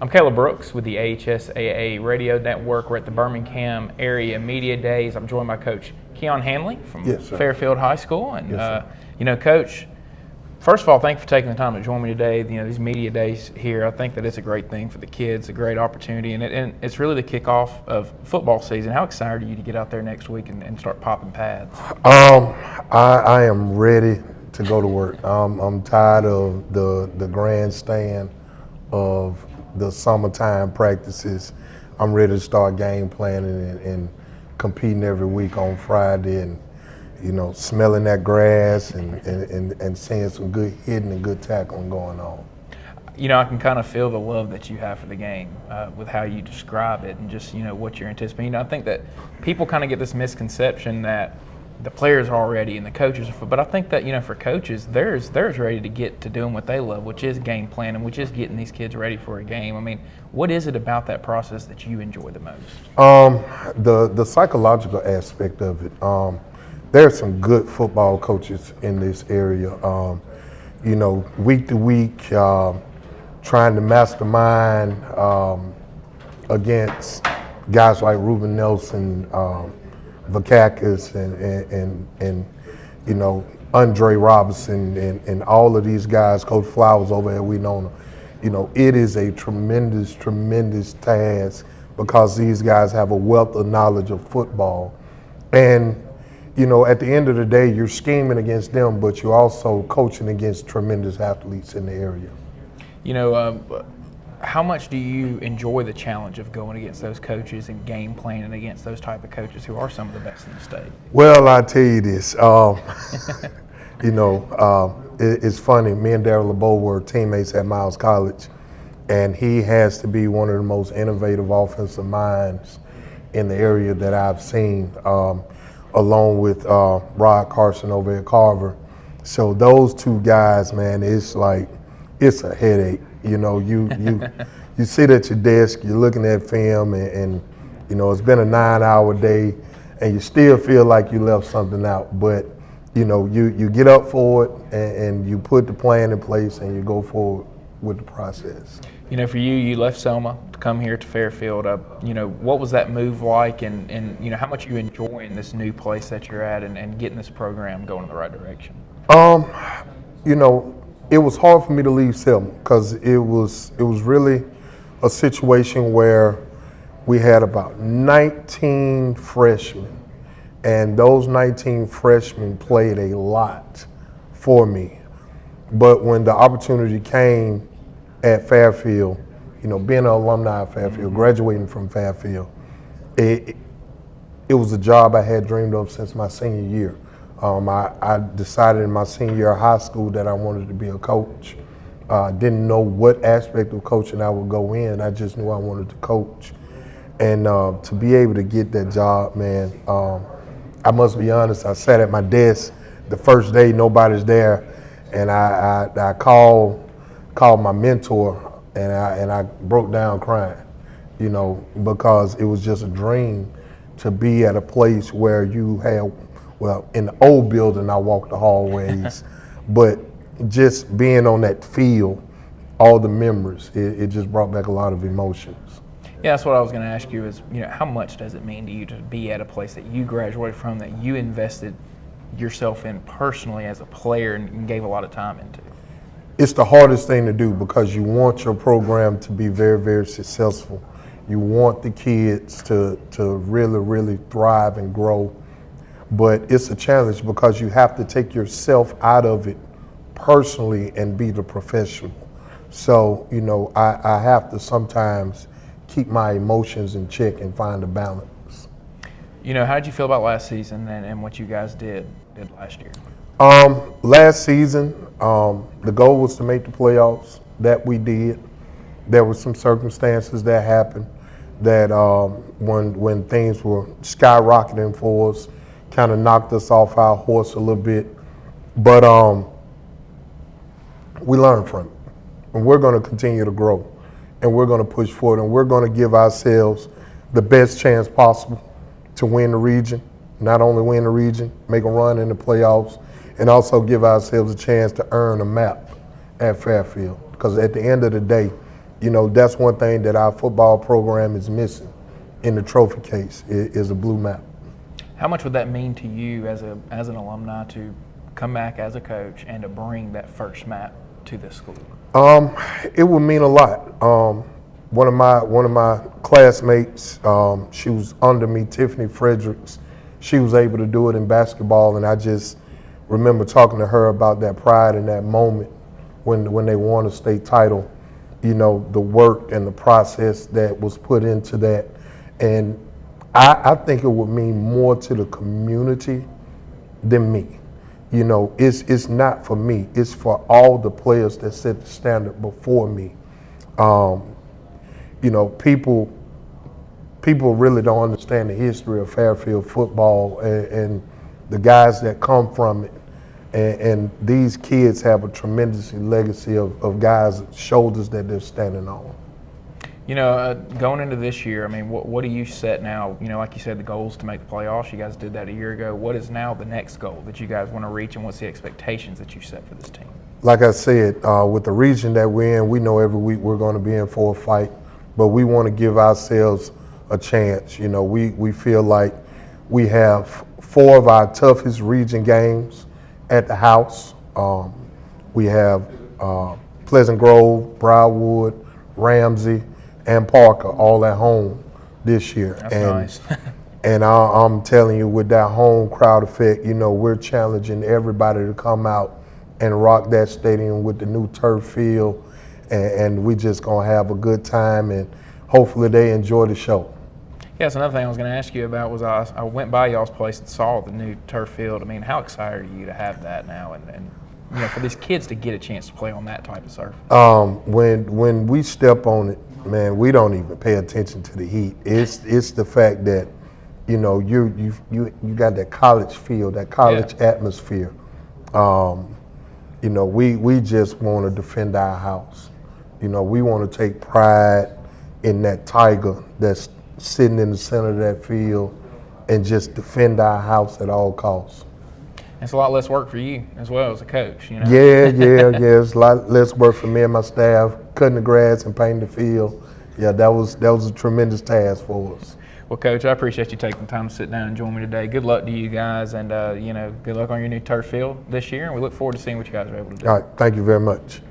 I'm Caleb Brooks with the AHSAA Radio Network. We're at the Birmingham Area Media Days. I'm joined by Coach Keon Handley from Fairfield High School. And, Coach, first of all, thank you for taking the time to join me today. These media days here, I think that it's a great thing for the kids, a great opportunity, and it's really the kickoff of football season. How excited are you to get out there next week and start popping pads? I am ready to go to work. I'm tired of the grandstand of the summertime practices. I'm ready to start game planning and competing every week on Friday, and smelling that grass and seeing some good hitting and good tackling going on. I can kind of feel the love that you have for the game with how you describe it and just what you're anticipating. I think that people kind of get this misconception that the players are ready and the coaches are, but I think that for coaches, they're ready to get to doing what they love, which is game planning, which is getting these kids ready for a game. I mean, what is it about that process that you enjoy the most? The psychological aspect of it. There are some good football coaches in this area. Week to week, trying to mastermind against guys like Ruben Nelson, Vakakis, and Andre Robinson, and all of these guys, Coach Flowers over at Winona. It is a tremendous task because these guys have a wealth of knowledge of football. And, at the end of the day, you're scheming against them, but you're also coaching against tremendous athletes in the area. How much do you enjoy the challenge of going against those coaches and game planning against those type of coaches who are some of the best in the state? Well, I tell you this, it's funny. Me and Darryl LeBeau were teammates at Miles College, and he has to be one of the most innovative offensive minds in the area that I've seen, along with Rod Carson over at Carver. So those two guys, man, it's a headache. You sit at your desk, you're looking at film, and it's been a 9-hour day, and you still feel like you left something out. But you get up for it, and you put the plan in place, and you go forward with the process. For you left Selma to come here to Fairfield. What was that move like, and how much are you enjoying this new place that you're at, and getting this program going in the right direction? It was hard for me to leave Selma because it was really a situation where we had about 19 freshmen, and those 19 freshmen played a lot for me. But when the opportunity came at Fairfield, being an alumni of Fairfield, graduating from Fairfield, it was a job I had dreamed of since my senior year. I decided in my senior year of high school that I wanted to be a coach. Didn't know what aspect of coaching I would go in. I just knew I wanted to coach. And to be able to get that job, man, I must be honest, I sat at my desk the first day, nobody's there, and I called my mentor, and I broke down crying, because it was just a dream to be at a place where you had, well, in the old building, I walked the hallways, but just being on that field, all the memories, it just brought back a lot of emotions. Yeah, that's what I was going to ask you is, how much does it mean to you to be at a place that you graduated from, that you invested yourself in personally as a player and gave a lot of time into? It's the hardest thing to do because you want your program to be very, very successful. You want the kids to really, really thrive and grow. But it's a challenge because you have to take yourself out of it personally and be the professional. So, I have to sometimes keep my emotions in check and find a balance. How did you feel about last season and what you guys did last year? Last season, the goal was to make the playoffs. That we did. There were some circumstances that happened that when things were skyrocketing for us, kind of knocked us off our horse a little bit, but we learned from it, and we're going to continue to grow, and we're going to push forward, and we're going to give ourselves the best chance possible to win the region, not only win the region, make a run in the playoffs, and also give ourselves a chance to earn a map at Fairfield, because at the end of the day, that's one thing that our football program is missing in the trophy case is a blue map. How much would that mean to you as an alumni to come back as a coach and to bring that first map to this school? It would mean a lot. One of my classmates, she was under me, Tiffany Fredericks. She was able to do it in basketball, and I just remember talking to her about that pride in that moment when they won a state title. The work and the process that was put into that, and I think it would mean more to the community than me. It's not for me. It's for all the players that set the standard before me. People really don't understand the history of Fairfield football and the guys that come from it. And these kids have a tremendous legacy of guys' shoulders that they're standing on. Going into this year, what do you set now? Like you said, the goal is to make the playoffs. You guys did that a year ago. What is now the next goal that you guys want to reach, and what's the expectations that you set for this team? Like I said, with the region that we're in, we know every week we're going to be in for a fight, but we want to give ourselves a chance. We feel like we have 4 of our toughest region games at the house. We have Pleasant Grove, Briarwood, Ramsey, and Parker all at home this year. That's nice. And I'm telling you, with that home crowd effect, we're challenging everybody to come out and rock that stadium with the new turf field, and we just gonna have a good time, and hopefully they enjoy the show. Yes, another thing I was going to ask you about was I went by y'all's place and saw the new turf field. How excited are you to have that now, and for these kids to get a chance to play on that type of surface? When we step on it, man, we don't even pay attention to the heat. It's the fact that you got that college feel, that college atmosphere. We just want to defend our house. We want to take pride in that tiger that's sitting in the center of that field and just defend our house at all costs. It's a lot less work for you as well as a coach, Yeah. It's a lot less work for me and my staff, cutting the grass and painting the field. Yeah, that was a tremendous task for us. Well, Coach, I appreciate you taking the time to sit down and join me today. Good luck to you guys, and good luck on your new turf field this year, and we look forward to seeing what you guys are able to do. All right, thank you very much.